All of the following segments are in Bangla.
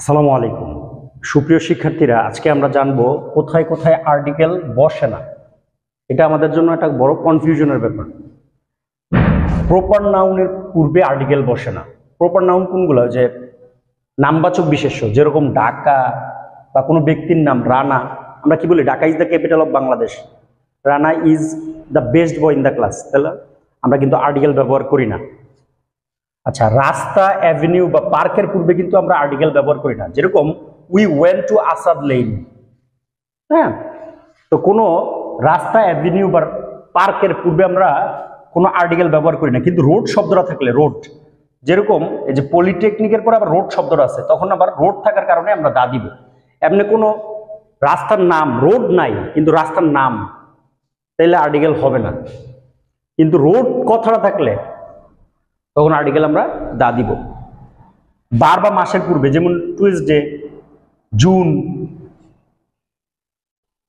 আসসালামু আলাইকুম সুপ্রিয় শিক্ষার্থীরা, আজকে আমরা জানবো কোথায় কোথায় আর্টিকেল বসে না। এটা আমাদের জন্য একটা বড় কনফিউশনের ব্যাপার। প্রপার নাউনের পূর্বে আর্টিকেল বসে না। প্রপার নাউন কোনগুলো? যে নামবাচক বিশেষ্য, যেরকম ঢাকা বা কোনো ব্যক্তির নাম রানা, আমরা কি বলি? Dhaka is the capital of Bangladesh, Rana is the best boy in the class, তাহলে আমরা কিন্তু আর্টিকেল ব্যবহার করি না। আচ্ছা, রাস্তা, অ্যাভিনিউ বা পার্কের পূর্বে কিন্তু আমরা আর্টিকেল ব্যবহার করি না, যেরকম we went to Asad lane. হ্যাঁ, তো কোনো রাস্তা, অ্যাভিনিউ বা পার্কের পূর্বে আমরা কোনো আর্টিকেল ব্যবহার করি না। কিন্তু রোড শব্দটা থাকলে, রোড, যেরকম এই যে পলিটেকনিকের পরে আবার রোড শব্দটা আছে, তখন আবার রোড থাকার কারণে আমরা দা দিব। এমনি কোনো রাস্তার নাম, রোড নাই কিন্তু রাস্তার নাম, তাইলে আর্টিকেল হবে না। কিন্তু রোড কথাটা থাকলে তখন আর্টিকেল আমরা দা দিব। বার বা মাসের পূর্বে, যেমন টুইসডে, জুন,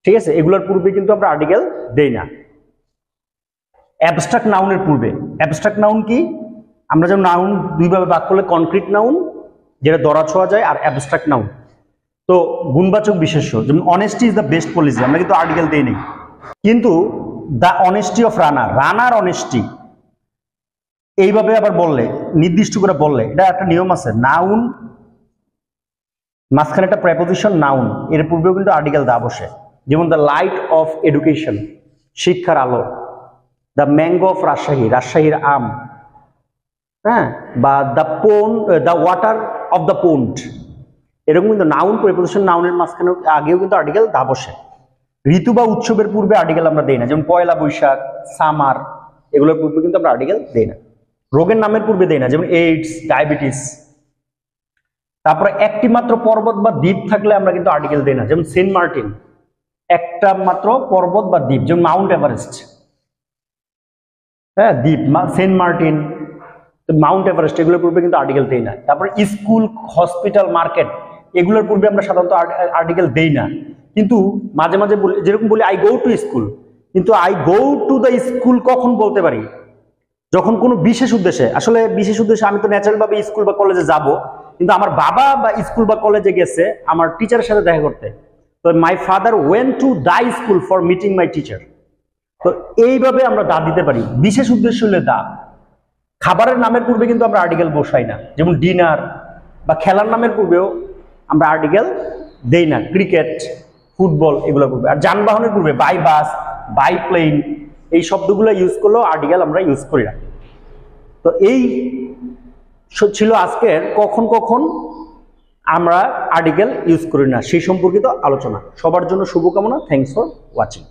ঠিক আছে, এগুলোর পূর্বে কিন্তু আমরা আর্টিকেল দেই না। অ্যাবস্ট্রাক্ট নাউনের পূর্বে, অ্যাবস্ট্রাক্ট নাউন কি? আমরা যেমন নাউন দুইভাবে ভাগ করলে, কনক্রিট নাউন যেটা ধরা ছোঁয়া যায়, আর অ্যাবস্ট্রাক্ট নাউন। তো গুণবাচক বিশেষ্য, যেমন honesty is the best policy, আমরা কিন্তু আর্টিকেল দেই নেই। কিন্তু the honesty of Rana, runner honesty, এইভাবে আবার বললে, নির্দিষ্ট করে বললে, এটা একটা নিয়ম আছে। নাউন মাঝখানে একটা প্রেপোজিশন নাউন, এর পূর্বেও কিন্তু আর্টিকেল দা বসে। যেমন দ্য লাইট অফ এডুকেশন, শিক্ষার আলো, দ্য ম্যাঙ্গো অফ রাজশাহী, রাজশাহীর আম, হ্যাঁ, বা the pond, the water of the pond, এরকম কিন্তু নাউন, প্রেপোজিশন নাউনের মাঝখানে আগেও কিন্তু আর্টিকেল দা বসে। ঋতু বা উৎসবের পূর্বে আর্টিকেল আমরা দেই না, যেমন পয়লা বৈশাখ, সামার, এগুলোর পূর্বে কিন্তু আমরা আর্টিকেল দেই না। রোগের নামের পূর্বে দেই না, যেমন এইডস, ডায়াবেটিস। তারপরে একটি মাত্র পর্বত বা দ্বীপ থাকলে আমরা কিন্তু আর্টিকেল দেই না, যেমন সেন্ট মার্টিন, একটা মাত্র পর্বত বা দ্বীপ, যেমন মাউন্ট এভারেস্ট, হ্যাঁ, দ্বীপ, সেন্ট মার্টিন, মাউন্ট এভারেস্ট, এগুলোর পূর্বে কিন্তু আর্টিকেল দেই না। তারপরে স্কুল, হসপিটাল, মার্কেট, এগুলোর পূর্বে আমরা সাধারণত আর্টিকেল দেই না। কিন্তু মাঝে মাঝে বলি, যেরকম বলি আই গো টু স্কুল, কিন্তু I go to the school কখন বলতে পারি? যখন কোনো বিশেষ উদ্দেশ্যে, আসলে বিশেষ উদ্দেশ্যে আমি তো ন্যাচারাল ভাবে স্কুল বা কলেজে যাব, কিন্তু আমার বাবা বা স্কুল বা কলেজে গেছে আমার টিচারের সাথে দেখা করতে, তো my father went to the school for meeting my teacher. তো এইভাবে আমরা দা দিতে পারি, বিশেষ উদ্দেশ্য হলে দা। খাবারের নামের পূর্বে কিন্তু আমরা আর্টিকেল বসাই না, যেমন ডিনার, বা খেলার নামের পূর্বেও আমরা আর্টিকেল দেই না, ক্রিকেট, ফুটবল, এগুলোর পূর্বে। আর যানবাহনের পূর্বে বাই বাস, বাই প্লেন, এই শব্দগুলো ইউজ করলেও আর্টিকেল আমরা ইউজ করি না। তো এই ছিল আজকের কখন কখন আমরা আর্টিকেল ইউজ করি না সেই সম্পর্কিত আলোচনা। সবার জন্য শুভকামনা। Thanks for watching.